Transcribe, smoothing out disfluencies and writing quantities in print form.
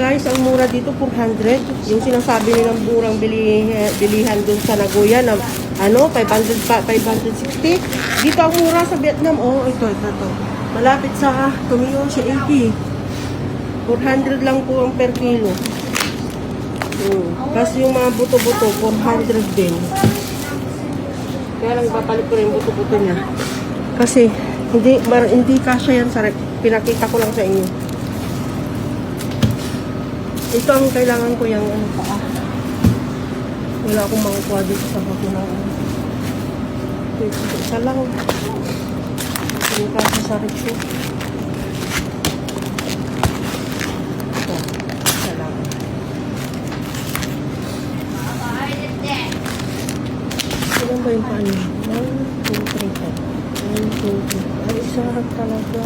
guys, ang mura dito 400. Yung sinasabi nilang murang bilihan dun sa Nagoya na 560. Dito ang mura sa Vietnam. Oh, ito. Malapit sa Tomio siya 80. 400 lang po ang per kilo. Kasi yung mga buto-buto 400 din. Kaya lang papalit ko rin yung buto-buto niya. Kasi hindi kasya yan sa rep. Pinakita ko lang sa inyo. Ito ang kailangan ko yung paa. Wala akong makukuha dito sa bakulang. Isa lang. Hindi kasya sa rep ko. Ito. Isa lang. Ilan ba yung paa niya? 1, 2, 3, 4. 1, 2, 3. Ay, isa talaga.